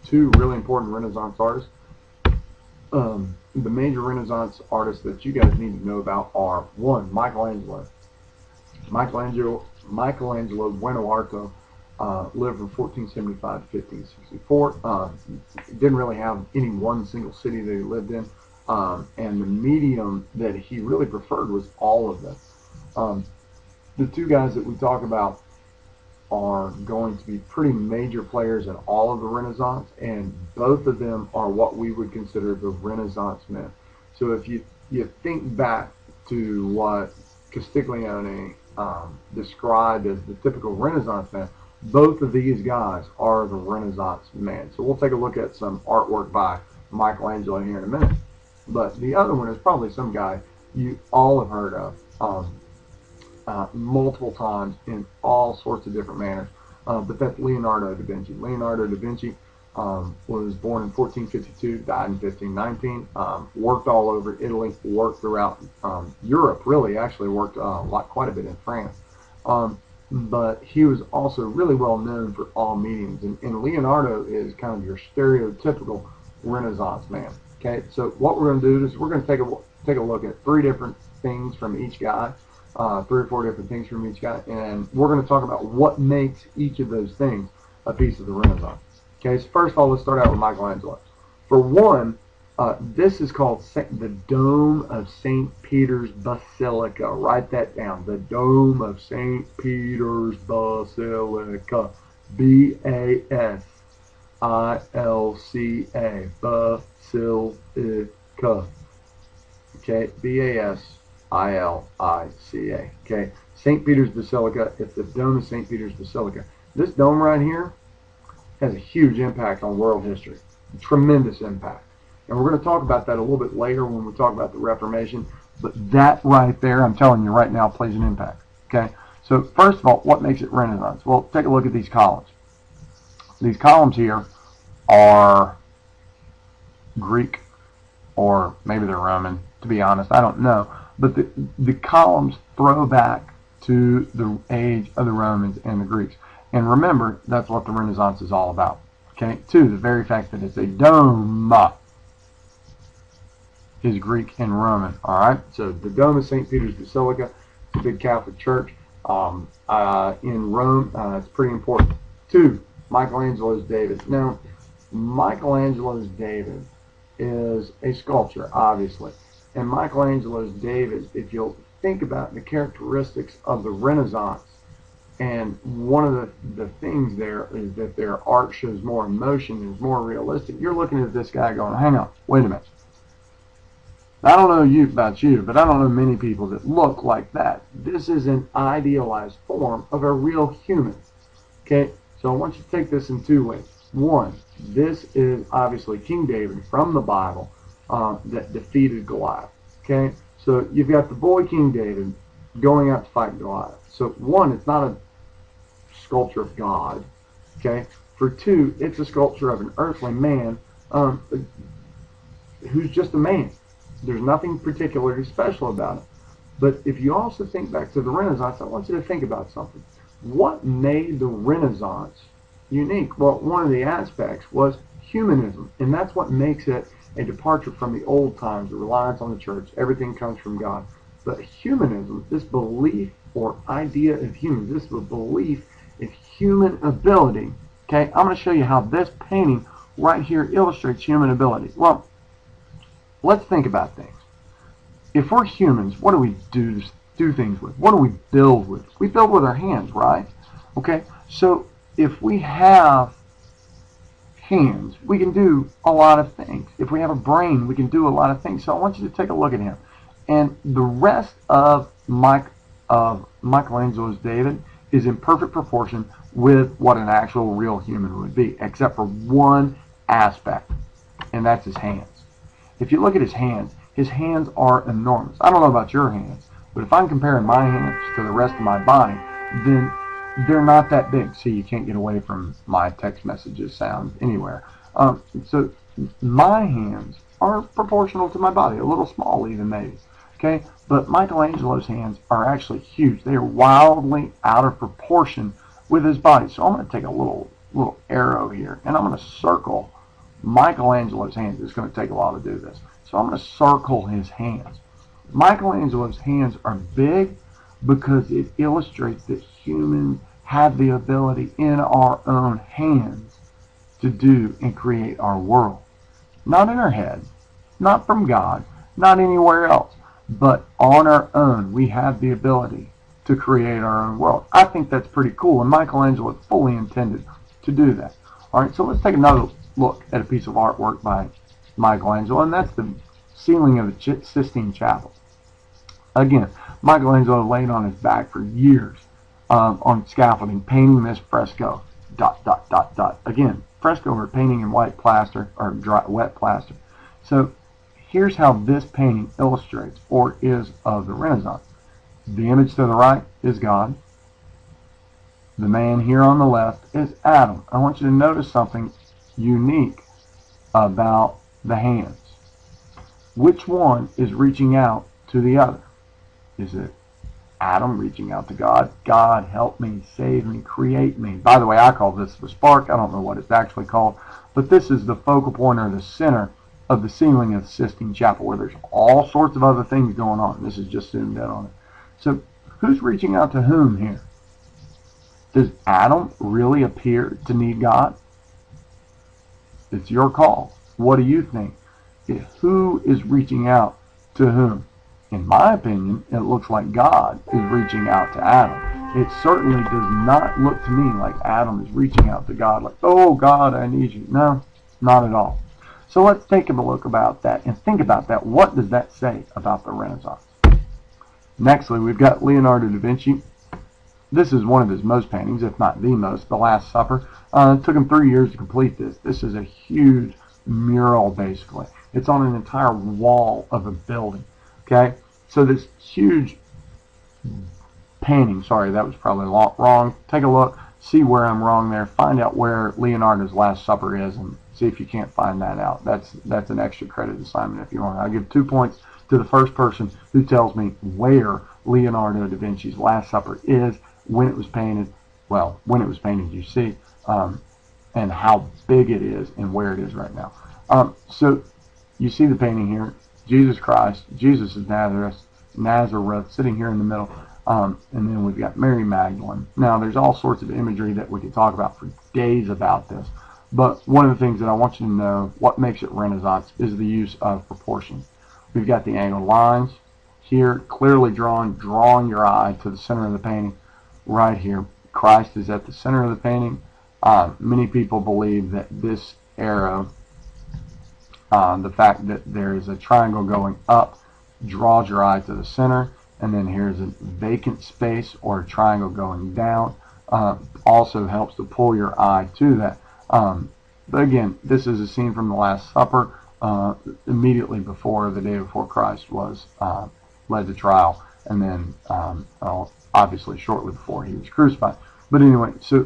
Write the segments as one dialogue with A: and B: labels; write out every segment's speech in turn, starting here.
A: two really important Renaissance artists. The major Renaissance artists that you guys need to know about are, one, Michelangelo. Michelangelo Buonarrota lived from 1475 to 1564. Didn't really have any one single city that he lived in, and the medium that he really preferred was all of them. The two guys that we talk about are going to be pretty major players in all of the Renaissance, and both of them are what we would consider the Renaissance men. So if you think back to what Castiglione described as the typical Renaissance man, both of these guys are the Renaissance man. So we'll take a look at some artwork by Michelangelo here in a minute. But the other one is probably some guy you all have heard of multiple times in all sorts of different manners. But that's Leonardo da Vinci. Leonardo da Vinci was born in 1452, died in 1519, worked all over Italy, worked throughout Europe, really, actually worked quite a bit in France. But he was also really well known for all mediums. And Leonardo is kind of your stereotypical Renaissance man. Okay, so what we're going to do is we're going to take a look at three different things from each guy, 3 or 4 different things from each guy, and we're going to talk about what makes each of those things a piece of the Renaissance. Okay, so first of all, let's start out with Michelangelo. For one, this is called the Dome of St. Peter's Basilica. Write that down. The Dome of St. Peter's Basilica. Basilica. Basilica. Okay, Basilica. Okay, St. Peter's Basilica. It's the Dome of St. Peter's Basilica. This dome right here has a huge impact on world history. A tremendous impact. And we're going to talk about that a little bit later when we talk about the Reformation. But that right there, I'm telling you right now, plays an impact. Okay? So first of all, what makes it Renaissance? Well, take a look at these columns. These columns here are Greek, or maybe they're Roman, to be honest. I don't know. But the columns throw back to the age of the Romans and the Greeks. And remember, that's what the Renaissance is all about. Okay? Two, the very fact that it's a dome is Greek and Roman. All right? So the Dome of St. Peter's Basilica, the big Catholic church in Rome. It's pretty important. Two, Michelangelo's David. Now, Michelangelo's David is a sculpture, obviously. And Michelangelo's David, if you'll think about the characteristics of the Renaissance, and one of the things there is that their art shows more emotion, is more realistic. You're looking at this guy going, hang on, wait a minute. I don't know about you, but I don't know many people that look like that. This is an idealized form of a real human. Okay, so I want you to take this in two ways. One, this is obviously King David from the Bible that defeated Goliath. Okay, so you've got the boy King David going out to fight Goliath. So one, it's not a sculpture of God. Okay, for two, it's a sculpture of an earthly man who's just a man. There's nothing particularly special about it. But if you also think back to the Renaissance, I want you to think about something. What made the Renaissance unique? Well, one of the aspects was humanism, and that's what makes it a departure from the old times, the reliance on the church. Everything comes from God. But humanism, this belief or idea of humans, this belief in human ability. Okay, I'm going to show you how this painting right here illustrates human ability. Well, let's think about things. If we're humans, what do we do things with? What do we build with? We build with our hands, right? Okay, so if we have hands, we can do a lot of things. If we have a brain, we can do a lot of things. So I want you to take a look at him. And the rest of Michelangelo's David is in perfect proportion with what an actual real human would be, except for one aspect, and that's his hands. If you look at his hands are enormous. I don't know about your hands, but if I'm comparing my hands to the rest of my body, then they're not that big. See, you can't get away from my text messages sound anywhere. So my hands are proportional to my body, a little small even maybe. Okay, but Michelangelo's hands are actually huge. They are wildly out of proportion with his body. So I'm going to take a little arrow here, and I'm going to circle Michelangelo's hands. It's going to take a lot to do this. So I'm going to circle his hands. Michelangelo's hands are big because it illustrates that humans have the ability in our own hands to do and create our world. Not in our head, not from God, not anywhere else, but on our own we have the ability to create our own world. I think that's pretty cool, and Michelangelo fully intended to do that. All right, so let's take another look at a piece of artwork by Michelangelo, and that's the ceiling of the Sistine Chapel. Again, Michelangelo laid on his back for years on scaffolding, painting this fresco, ... Again, fresco or painting in white plaster or wet plaster. So here's how this painting illustrates or is of the Renaissance. The image to the right is God. The man here on the left is Adam. I want you to notice something unique about the hands. Which one is reaching out to the other? Is it Adam reaching out to God? God, help me, save me, create me. By the way, I call this the spark. I don't know what it's actually called, but this is the focal point or the center of the ceiling of the Sistine Chapel, where there's all sorts of other things going on. This is just zoomed in on it. So who's reaching out to whom here? Does Adam really appear to need God? It's your call. What do you think? Who is reaching out to whom? In my opinion, it looks like God is reaching out to Adam. It certainly does not look to me like Adam is reaching out to God like, oh, God, I need you. No, not at all. So let's take a look about that and think about that. What does that say about the Renaissance? Nextly, we've got Leonardo da Vinci. This is one of his most paintings, if not the most, The Last Supper. It took him 3 years to complete this. This is a huge mural, basically. It's on an entire wall of a building. Okay, so this huge painting, sorry, that was probably wrong. Take a look, see where I'm wrong there, find out where Leonardo's Last Supper is, and see if you can't find that out. That's an extra credit assignment if you want. I'll give 2 points to the first person who tells me where Leonardo da Vinci's Last Supper is, when it was painted, well, when it was painted, you see, and how big it is and where it is right now. So you see the painting here. Jesus Christ, Jesus of Nazareth, sitting here in the middle, and then we've got Mary Magdalene. Now, there's all sorts of imagery that we could talk about for days about this, but one of the things that I want you to know, what makes it Renaissance, is the use of proportion. We've got the angled lines here, clearly drawing your eye to the center of the painting. Right here, Christ is at the center of the painting. Many people believe that this arrow, the fact that there is a triangle going up, draws your eye to the center, and then here's a vacant space or a triangle going down, also helps to pull your eye to that. But again, this is a scene from the Last Supper, immediately before the day before Christ was led to trial, and then obviously shortly before he was crucified. But anyway, so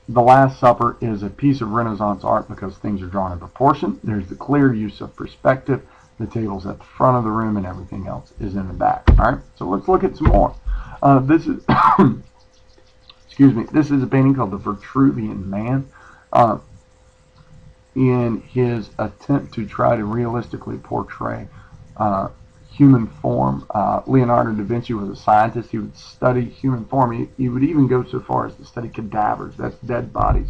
A: the Last Supper is a piece of Renaissance art because things are drawn in proportion. There's the clear use of perspective. The table's at the front of the room and everything else is in the back. All right, so let's look at some more. This is, excuse me, this is a painting called The Vitruvian Man. In his attempt to try to realistically portray human form, Leonardo da Vinci was a scientist. He would study human form. He would even go so far as to study cadavers, that's dead bodies,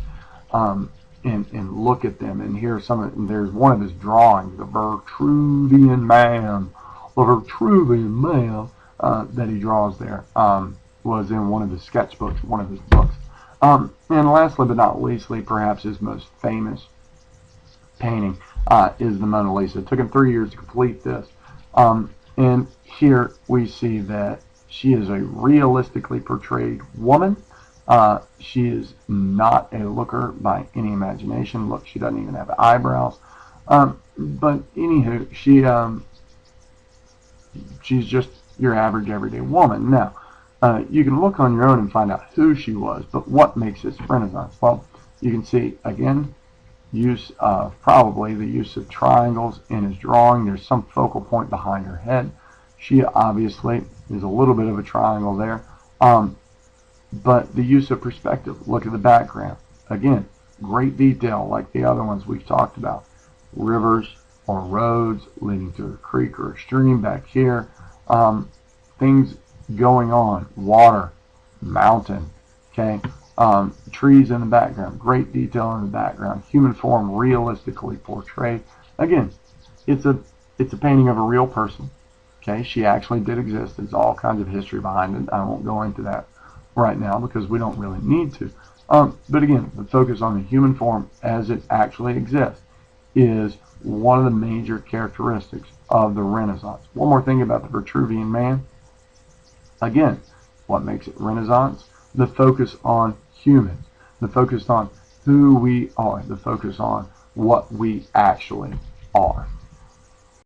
A: and look at them. And here's there's one of his drawings, the Vitruvian Man. The Vitruvian Man that he draws there was in one of his sketchbooks, one of his books. And lastly but not leastly, perhaps his most famous painting is the Mona Lisa. It took him 3 years to complete this. And here we see that she is a realistically portrayed woman. She is not a looker by any imagination. Look, she doesn't even have eyebrows. But anywho, she's just your average everyday woman. Now, you can look on your own and find out who she was, but what makes this Renaissance? Well, you can see, again, probably the use of triangles in his drawing. There's some focal point behind her head. She obviously is a little bit of a triangle there. But the use of perspective. Look at the background. Again, great detail like the other ones we've talked about. rivers or roads leading to a creek or a stream back here, things going on, water, mountain, okay, trees in the background, great detail in the background, human form realistically portrayed. Again, it's a painting of a real person. Okay, she actually did exist. There's all kinds of history behind it. I won't go into that right now because we don't really need to. But again, the focus on the human form as it actually exists is one of the major characteristics of the Renaissance. One more thing about the Vitruvian Man. Again, what makes it Renaissance? The focus on humans, the focus on who we are, the focus on what we actually are.